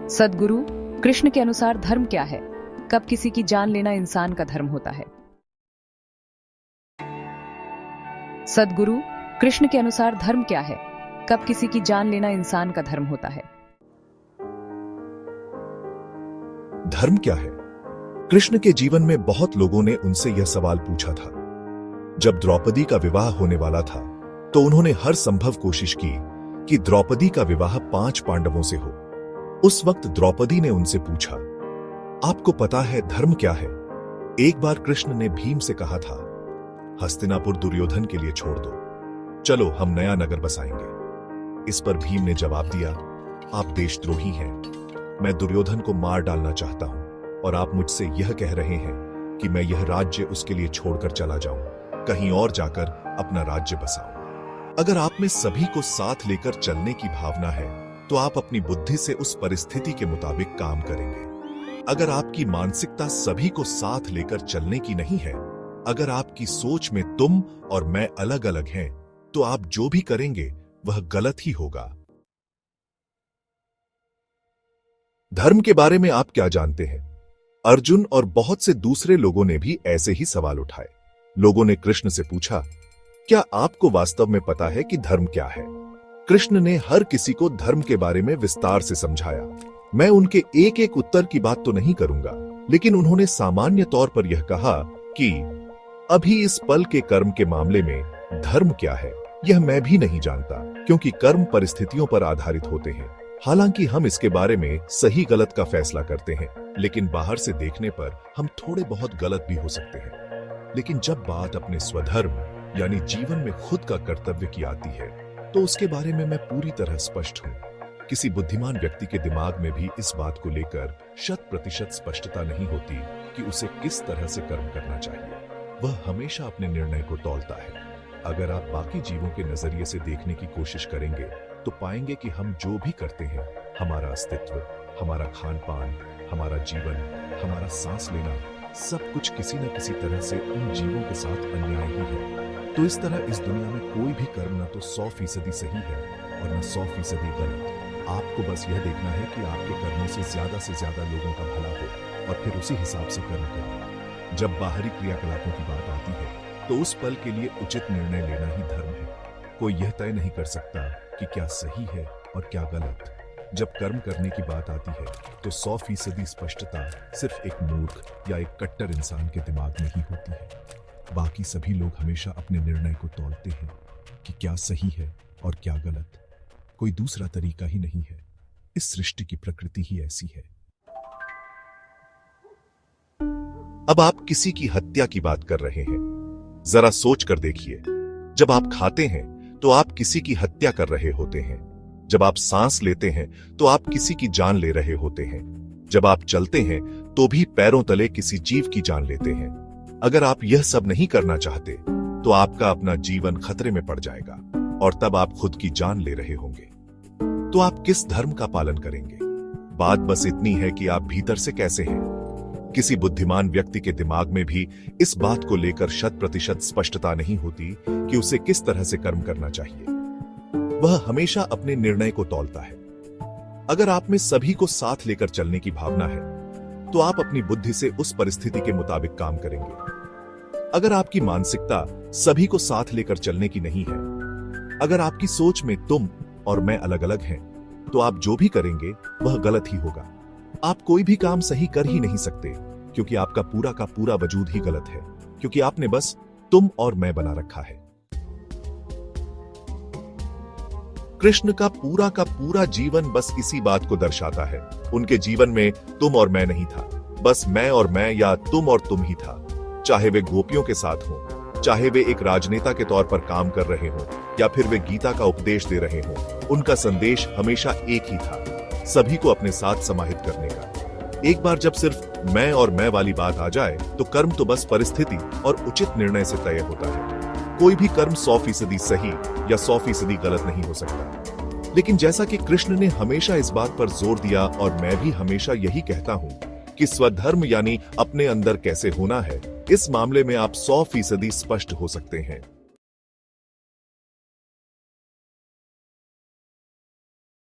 सद्गुरु, कृष्ण के अनुसार धर्म क्या है? कब किसी की जान लेना इंसान का धर्म होता है? सद्गुरु, कृष्ण के अनुसार धर्म क्या है? कब किसी की जान लेना इंसान का धर्म होता है? धर्म क्या है? कृष्ण के जीवन में बहुत लोगों ने उनसे यह सवाल पूछा था। जब द्रौपदी का विवाह होने वाला था तो उन्होंने हर संभव कोशिश की कि द्रौपदी का विवाह 5 पांडवों से हो। उस वक्त द्रौपदी ने उनसे पूछा, आपको पता है धर्म क्या है? एक बार कृष्ण ने भीम से कहा था, हस्तिनापुर दुर्योधन के लिए छोड़ दो, चलो हम नया नगर बसाएंगे। इस पर भीम ने जवाब दिया, आप देशद्रोही हैं, मैं दुर्योधन को मार डालना चाहता हूं और आप मुझसे यह कह रहे हैं कि मैं यह राज्य उसके लिए छोड़कर चला जाऊं, कहीं और जाकर अपना राज्य बसाऊं। अगर आप में सभी को साथ लेकर चलने की भावना है तो आप अपनी बुद्धि से उस परिस्थिति के मुताबिक काम करेंगे। अगर आपकी मानसिकता सभी को साथ लेकर चलने की नहीं है, अगर आपकी सोच में तुम और मैं अलग अलग हैं, तो आप जो भी करेंगे वह गलत ही होगा। धर्म के बारे में आप क्या जानते हैं? अर्जुन और बहुत से दूसरे लोगों ने भी ऐसे ही सवाल उठाए। लोगों ने कृष्ण से पूछा, क्या आपको वास्तव में पता है कि धर्म क्या है? कृष्ण ने हर किसी को धर्म के बारे में विस्तार से समझाया। मैं उनके एक एक उत्तर की बात तो नहीं करूंगा, लेकिन उन्होंने सामान्य तौर पर यह कहा कि अभी इस पल के कर्म के मामले में धर्म क्या है यह मैं भी नहीं जानता, क्योंकि कर्म परिस्थितियों पर आधारित होते हैं। हालांकि हम इसके बारे में सही गलत का फैसला करते हैं, लेकिन बाहर से देखने पर हम थोड़े बहुत गलत भी हो सकते हैं। लेकिन जब बात अपने स्वधर्म यानी जीवन में खुद का कर्तव्य की आती है तो उसके बारे में मैं पूरी तरह स्पष्ट हूं। किसी बुद्धिमान व्यक्ति के दिमाग में भी इस बात को लेकर 100% स्पष्टता नहीं होती कि उसे किस तरह से कर्म करना चाहिए। वह हमेशा अपने निर्णय को तौलता है। अगर आप बाकी जीवों के नजरिए से देखने की कोशिश करेंगे तो पाएंगे कि हम जो भी करते हैं, हमारा अस्तित्व, हमारा खान पान, हमारा जीवन, हमारा सांस लेना, सब कुछ किसी न किसी तरह से उन जीवों के साथ अन्याय ही है। तो इस तरह इस दुनिया में कोई भी कर्म न तो 100% सही है और न 100% गलत। आपको बस यह देखना है कि आपके कर्मों से ज्यादा लोगों का भला हो और फिर उसी हिसाब से कर्म करें। जब बाहरी क्रियाकलापों की बात आती है तो उस पल के लिए उचित निर्णय लेना ही धर्म है। कोई यह तय नहीं कर सकता कि क्या सही है और क्या गलत। जब कर्म करने की बात आती है तो 100% स्पष्टता सिर्फ एक मूर्ख या एक कट्टर इंसान के दिमाग में ही होती है। बाकी सभी लोग हमेशा अपने निर्णय को तौलते हैं कि क्या सही है और क्या गलत। कोई दूसरा तरीका ही नहीं है। इस सृष्टि की प्रकृति ही ऐसी है। अब आप किसी की हत्या की बात कर रहे हैं। जरा सोच कर देखिए, जब आप खाते हैं तो आप किसी की हत्या कर रहे होते हैं। जब आप सांस लेते हैं तो आप किसी की जान ले रहे होते हैं। जब आप चलते हैं तो भी पैरों तले किसी जीव की जान लेते हैं। अगर आप यह सब नहीं करना चाहते तो आपका अपना जीवन खतरे में पड़ जाएगा और तब आप खुद की जान ले रहे होंगे। तो आप किस धर्म का पालन करेंगे? बात बस इतनी है कि आप भीतर से कैसे हैं। किसी बुद्धिमान व्यक्ति के दिमाग में भी इस बात को लेकर 100% स्पष्टता नहीं होती कि उसे किस तरह से कर्म करना चाहिए। वह हमेशा अपने निर्णय को तौलता है। अगर आप में सभी को साथ लेकर चलने की भावना है तो आप अपनी बुद्धि से उस परिस्थिति के मुताबिक काम करेंगे। अगर आपकी मानसिकता सभी को साथ लेकर चलने की नहीं है, अगर आपकी सोच में तुम और मैं अलग अलग हैं, तो आप जो भी करेंगे वह गलत ही होगा। आप कोई भी काम सही कर ही नहीं सकते, क्योंकि आपका पूरा का पूरा वजूद ही गलत है, क्योंकि आपने बस तुम और मैं बना रखा है। कृष्ण का पूरा जीवन बस इसी बात को दर्शाता है। उनके जीवन में तुम और मैं नहीं था, बस मैं और मैं या तुम और तुम ही था। चाहे वे गोपियों के साथ हों, चाहे वे एक राजनेता के तौर पर काम कर रहे हों, या फिर वे गीता का उपदेश दे रहे हों, उनका संदेश हमेशा एक ही था, सभी को अपने साथ समाहित करने का। एक बार जब सिर्फ मैं और मैं वाली बात आ जाए तो कर्म तो बस परिस्थिति और उचित निर्णय से तय होता है। कोई भी कर्म 100% सही या 100% गलत नहीं हो सकता। लेकिन जैसा कि कृष्ण ने हमेशा इस बात पर जोर दिया और मैं भी हमेशा यही कहता हूं कि स्वधर्म यानी अपने अंदर कैसे होना है, इस मामले में आप 100% स्पष्ट हो सकते हैं।